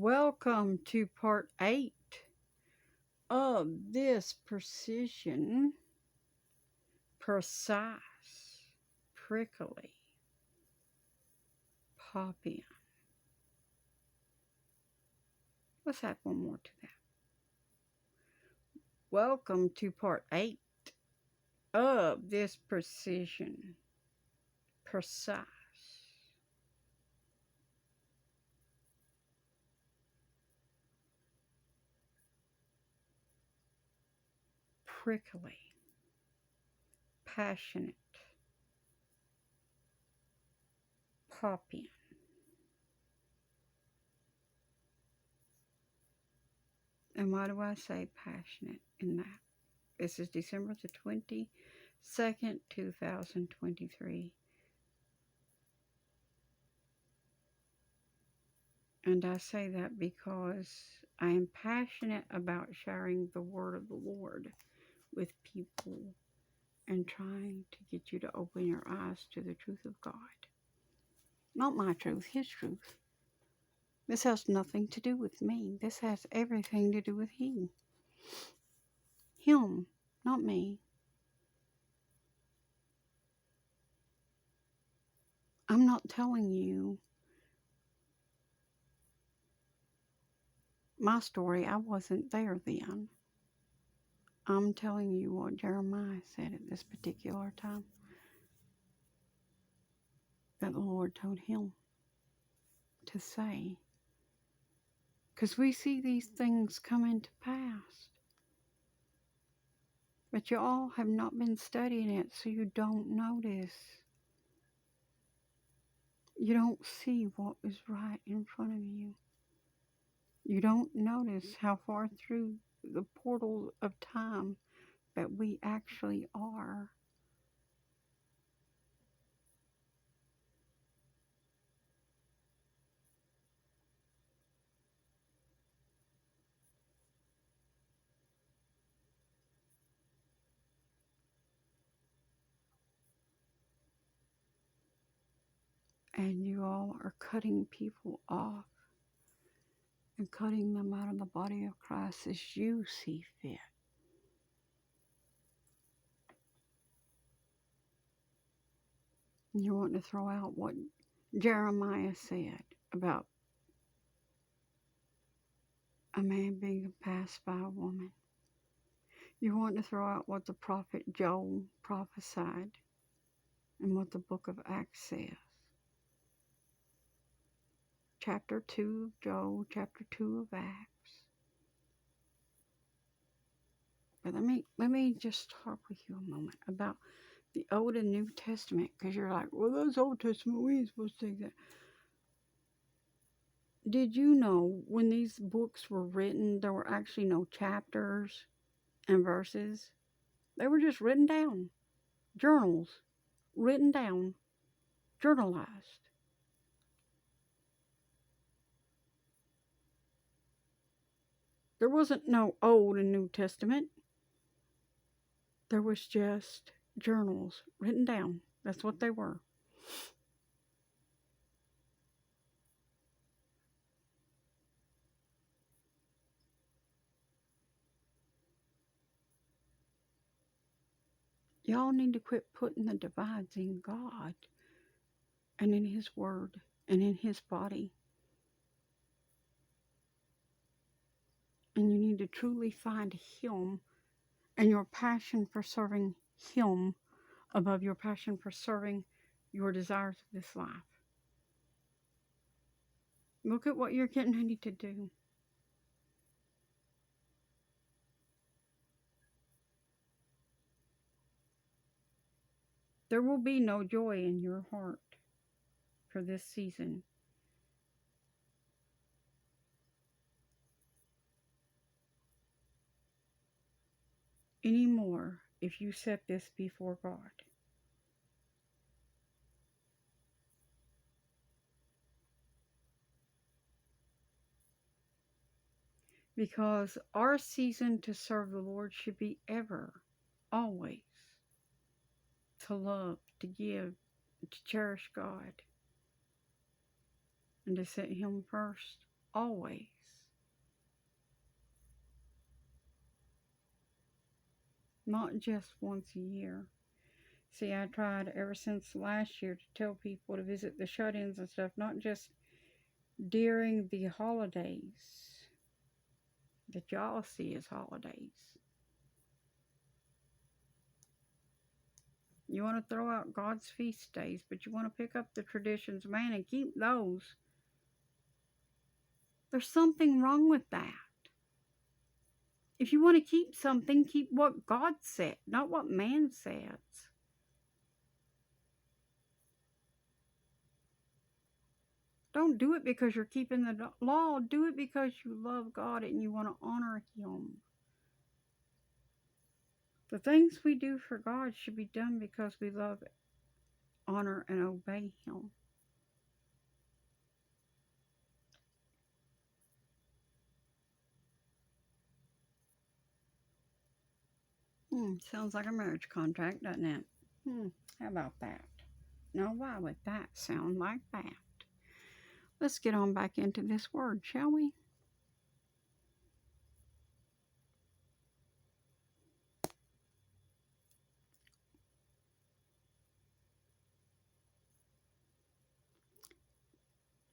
Welcome to part 8 of this precision, precise, prickly, poppy. Let's add one more to that. Welcome to part 8 of this precision, precise, prickly, passionate, poppy. And why do I say passionate in that? This is December the 22nd, 2023. And I say that because I am passionate about sharing the word of the Lord with people and trying to get you to open your eyes to the truth of God. Not my truth, His truth. This has nothing to do with me. This has everything to do with Him. Him, not me. I'm not telling you my story. I wasn't there then. I'm telling you what Jeremiah said at this particular time that the Lord told him to say. Because we see these things come into pass. But you all have not been studying it, so you don't notice. You don't see what is right in front of you. You don't notice how far through the portal of time that we actually are. And you all are cutting people off and cutting them out of the body of Christ as you see fit. And you want to throw out what Jeremiah said about a man being passed by a woman. You want to throw out what the prophet Joel prophesied and what the book of Acts says. Chapter 2 of Joel, chapter 2 of Acts. But let me just talk with you a moment about the Old and New Testament, because you're like, well, those Old Testament, we ain't supposed to take that. Did you know when these books were written, there were actually no chapters and verses? They were just written down. Journals. Written down. Journalized. There wasn't no Old and New Testament. There was just journals written down. That's what they were. Y'all need to quit putting the divides in God and in His Word and in His body. And you need to truly find Him and your passion for serving Him above your passion for serving your desires of this life. Look at what you're getting ready to do. There will be no joy in your heart for this season. Anymore if you set this before God. Because our season to serve the Lord should be ever, always, to love, to give, to cherish God, and to set Him first, always. not just once a year. See, I tried ever since last year to tell people to visit the shut ins and stuff, not just during the holidays that y'all see as holidays. You want to throw out God's feast days, but you want to pick up the traditions, man, and keep those. There's something wrong with that. If you want to keep something, keep what God said, not what man says. Don't do it because you're keeping the law. Do it because you love God and you want to honor Him. The things we do for God should be done because we love, honor, and obey Him. Sounds like a marriage contract, doesn't it? How about that? Now, why would that sound like that? Let's get on back into this word, shall we?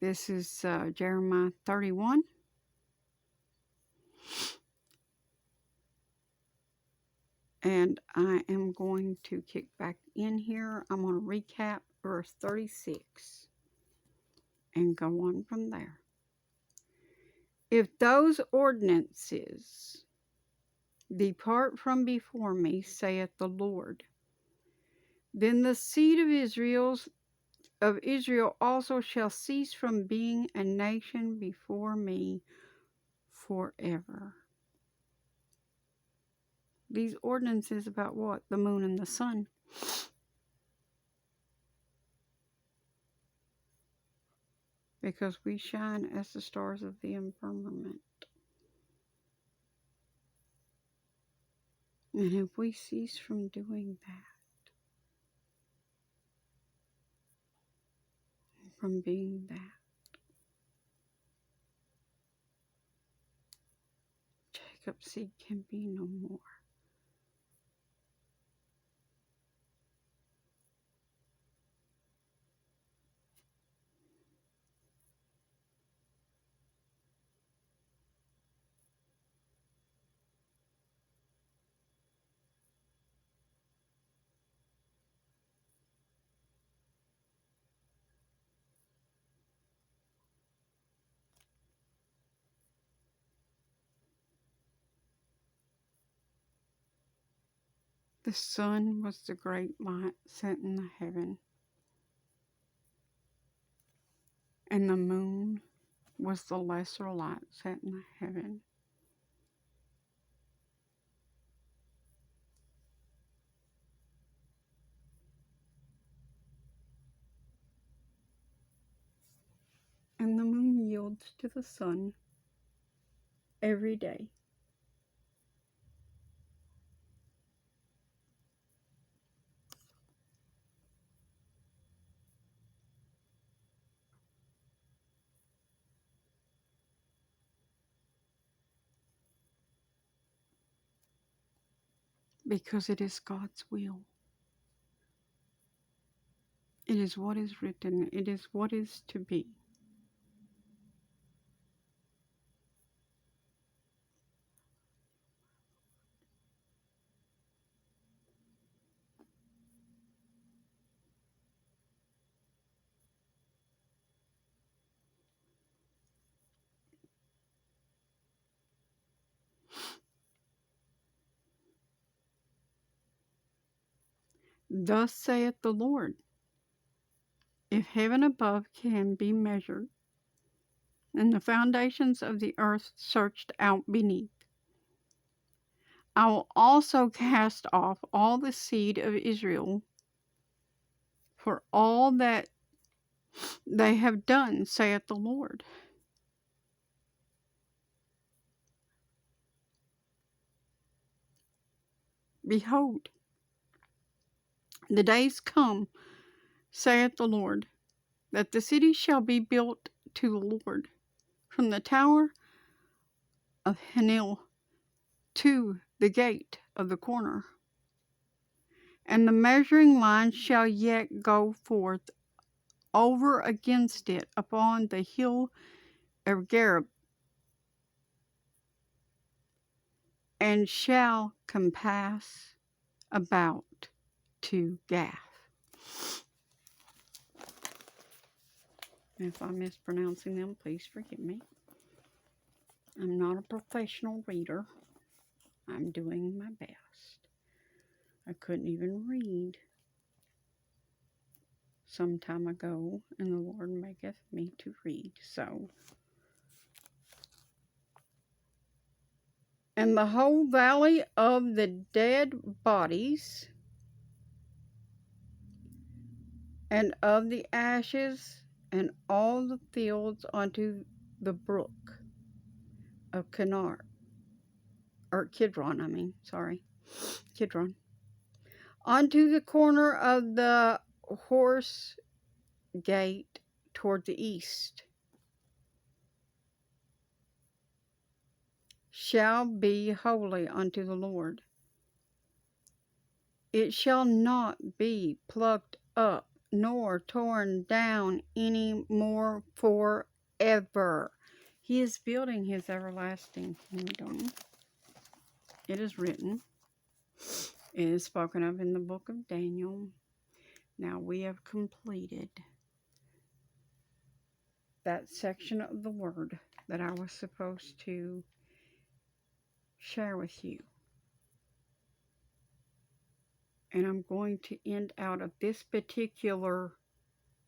This is Jeremiah 31. And I am going to kick back in here. I'm going to recap verse 36 and go on from there. If those ordinances depart from before me, saith the Lord, then the seed of Israel also shall cease from being a nation before me forever. These ordinances about what? The moon and the sun. Because we shine as the stars of the firmament. And if we cease from doing that, from being that, Jacob's seed can be no more. The sun was the great light set in the heaven, and the moon was the lesser light set in the heaven. And the moon yields to the sun every day. Because it is God's will. It is what is written. It is what is to be. Thus saith the Lord, if heaven above can be measured, and the foundations of the earth searched out beneath, I will also cast off all the seed of Israel for all that they have done, saith the Lord. Behold, the days come, saith the Lord, that the city shall be built to the Lord, from the tower of Hanil to the gate of the corner. And the measuring line shall yet go forth over against it upon the hill of Gareb, and shall compass about to Gath. If I'm mispronouncing them, please forgive me. I'm not a professional reader. I'm doing my best. I couldn't even read some time ago, and the Lord maketh me to read. So, and the whole valley of the dead bodies, and of the ashes, and all the fields unto the brook of Kidron, unto the corner of the horse gate toward the east, shall be holy unto the Lord. It shall not be plucked up nor torn down any more forever. He is building his everlasting kingdom. It is written. It is spoken of in the book of Daniel. Now we have completed that section of the word that I was supposed to share with you. And I'm going to end out of this particular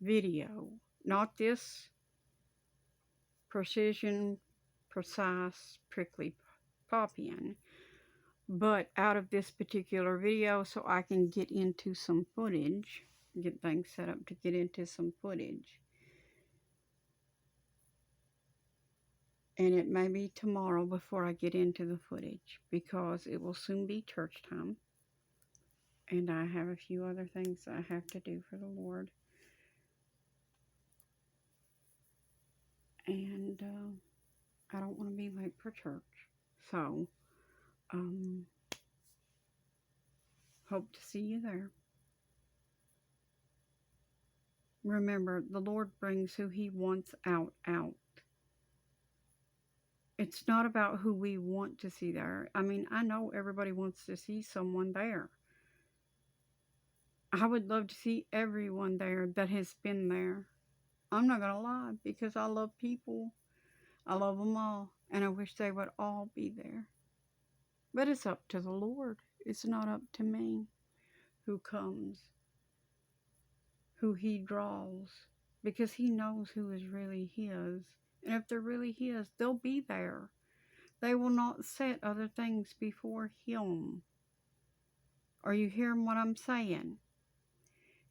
video, not this precision, precise, prickly popping, but out of this particular video so I can get into some footage, get things set up to get into some footage. And it may be tomorrow before I get into the footage, because it will soon be church time. And I have a few other things I have to do for the Lord. And I don't want to be late for church. So, hope to see you there. Remember, the Lord brings who He wants out. It's not about who we want to see there. I mean, I know everybody wants to see someone there. I would love to see everyone there that has been there. I'm not going to lie, because I love people. I love them all, and I wish they would all be there. But it's up to the Lord. It's not up to me who comes, who He draws, because He knows who is really His. And if they're really His, they'll be there. They will not set other things before Him. Are you hearing what I'm saying?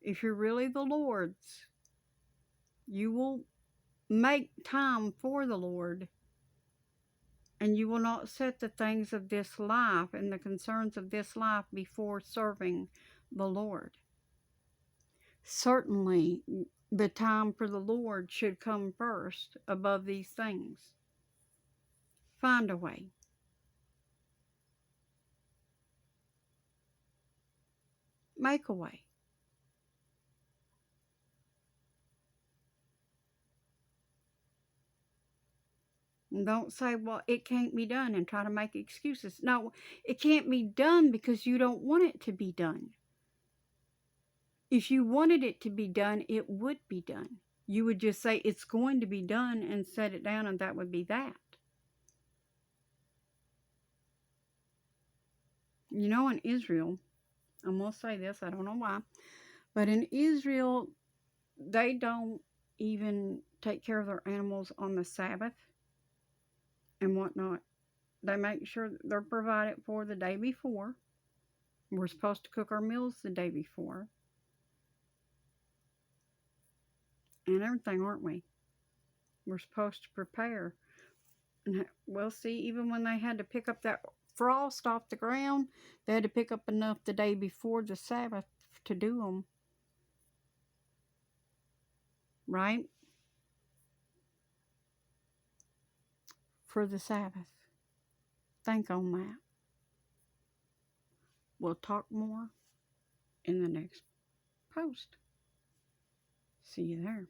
If you're really the Lord's, you will make time for the Lord, and you will not set the things of this life and the concerns of this life before serving the Lord. Certainly, the time for the Lord should come first above these things. Find a way. Make a way. And don't say, well, it can't be done, and try to make excuses. No, it can't be done because you don't want it to be done. If you wanted it to be done, it would be done. You would just say it's going to be done and set it down, and that would be that. You know, in Israel, I'm going to say this, I don't know why, but in Israel, they don't even take care of their animals on the Sabbath and whatnot. They make sure that they're provided for the day before. We're supposed to cook our meals the day before. And everything, aren't we? We're supposed to prepare. And we'll see, even when they had to pick up that frost off the ground, they had to pick up enough the day before the Sabbath to do them. Right? For the Sabbath. Think on that. We'll talk more in the next post. See you there.